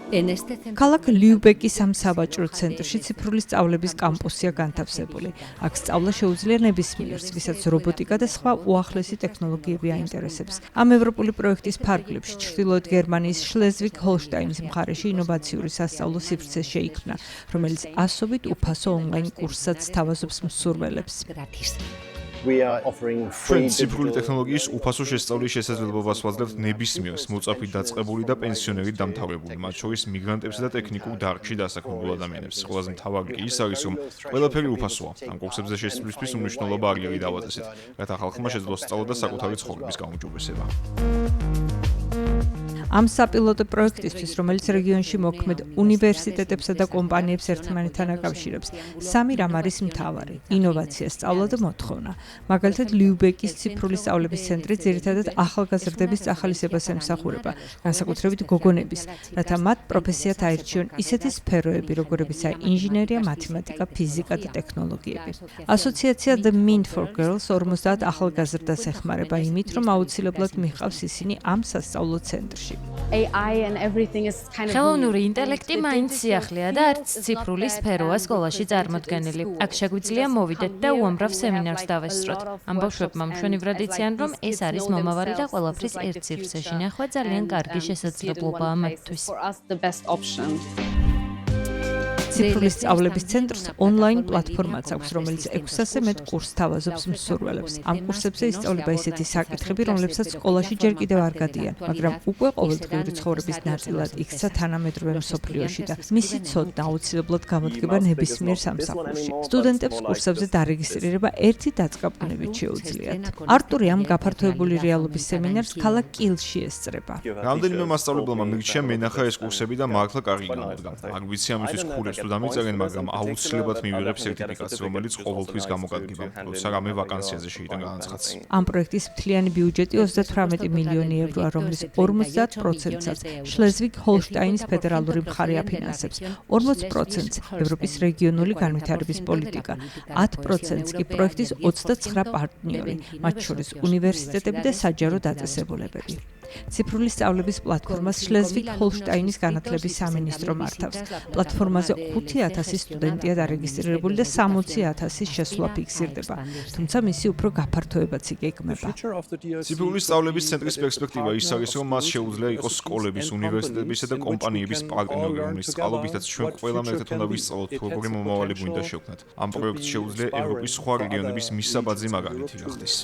ქალაქ ლიუბეკის ამ სავაჭრო ცენტრში ციფრული სწავლების კამპუსია განთავსებული. აქ სწავლა შეუძლია ნებისმიერს, ვისაც რობოტიკა და სხვა უახლესი ტექნოლოგიები აინტერესებს. ამ ევროპული პროექტის ფარგლებში ჩრდილოეთ გერმანიის შლეზვიგ-ჰოლშტაინის მხარეში ინოვაციური სასწავლო სივრცე შეიქმნა, რომელიც ასობით უფასო ონლაინ კურსსაც სთავაზობს მსურველებს. ჩვენ ციფრული ტექნოლოგიის უფასო შესწავლის შესაძლებლობას ვაძლევთ ნებისმიერს მოწაფით დაწყებული და პენსიონერით დამთავრებული, მათ შორის მიგრანტებსა და ტექნიკურ დარგში დასაქმებულ ადამიანებს. ყველაზე მთავარი კი ის არის, რომ ყველაფერი უფასოა. ამ კურსებზე შესვლისთვის უმნიშვნელობა არ იგი დავაწესეთ, რათა ხალხმა შეძლოს სწავლა და საკუთარი ცხოვრების გაუმჯობესება. ამ საპილოტო პროექტისთვის, რომელიც რეგიონში მოქმედ უნივერსიტეტებსა და კომპანიებს ერთმანეთთან აკავშირებს, სამი რამ არის მთავარი: ინოვაცია, სწავლა და მოთხოვნა. მაგალითად, ლიუბეკის ციფრული სწავლების ცენტრი ძირითადად ახალგაზრდების წახალისებას ემსახურება, განსაკუთრებით გოგონების, რათა მათ პროფესიად აირჩიონ ისეთი სფეროები, როგორებიცაა ინჟინერია, მათემატიკა, ფიზიკა და ტექნოლოგიები. ასოციაცია The Mint for Girls 50 ახალგაზრდას ეხმარება იმით, რომ აუცილებლად მიჰყავს ისინი ამ სასწავლო ცენტრში. ხელოვნური ინტელექტი მაინც სიახლეა და არც ციფრული სფეროა სკოლაში წარმოდგენილი. აქ შეგვიძლია მოვიდეთ და უამრავ სემინარს დავესწროთ. ამ ბავშვებმა მშვენივრად იციან, რომ ეს არის მომავალი და ყველაფრის ერთ სივრცეში ნახვა ძალიან კარგი შესაძლებლობაა მათთვის. ციფრული სწავლების ცენტრს ონლაინ პლატფორმაც აქვს, რომელიც 600-ზე მეტ კურსს თავაზობს მსურველებს. ამ კურსებზე ისწავლება ისეთი საკითხები, რომლებსაც სკოლაში ჯერ კიდევ არ გადიან, მაგრამ უკვე ყოველდღიური ცხოვრების ნაწილად იქცა თანამედროვე მსოფლიოში და მისი ცოდნა აუცილებლად გამოდგება ნებისმიერ სამსახურში. სტუდენტებს კურსებზე დარეგისტრირება ერთი დაწყაბუნებით შეუძლიათ. არტური ამ გაფართოებული რეალობის სემინარს ქალაქ კილში ესწრება. რამდენიმე მასწავლებელმა მირჩია მენახა ეს კურსები და მართლა კარგი გამოდგა. არ ვიცი ამისთვის ქურებს დამიწერენ, მაგრამ აუცილებლად მივიღებ სერტიფიკატს, რომელიც ყოველთვის გამოგადგება, როცა რამე ვაკანსიაზე შეიტან განაცხადს. ამ პროექტის მთლიანი ბიუჯეტი 38 მილიონი ევროა, რომლის 50%-საც შლეზვიგ-ჰოლშტაინის ფედერალური მხარე აფინანსებს, 40%-ს ევროპის რეგიონული განვითარების პოლიტიკა, 10%-ს კი პროექტის 29 პარტნიორი, მათ შორის უნივერსიტეტები და საჯარო დაწესებულებები. ციფრული სწავლების პლატფორმას შლეზვიგ-ჰოლშტაინის განათლების სამინისტრო მართავს. პლატფორმაზე 5,000 სტუდენტია დარეგისტრირებული და 60,000 შესვლა ფიქსირდება, თუმცა მისი უფრო გაფართოებაც იგეგმება. ციფრული სწავლების ცენტრის პერსპექტივა ის არის, რომ მას შეუძლია იყოს სკოლების, უნივერსიტეტებისა და კომპანიების პარტნიორი, რომლის წყალობითაც ჩვენ ყველამ ერთად უნდა ვისწავლოთ, თუ როგორი მომავალი გვინდა შევქმნათ. ამ პროექტს შეუძლია ევროპის სხვა რეგიონების მისაბაძი მაგალითი გახდეს.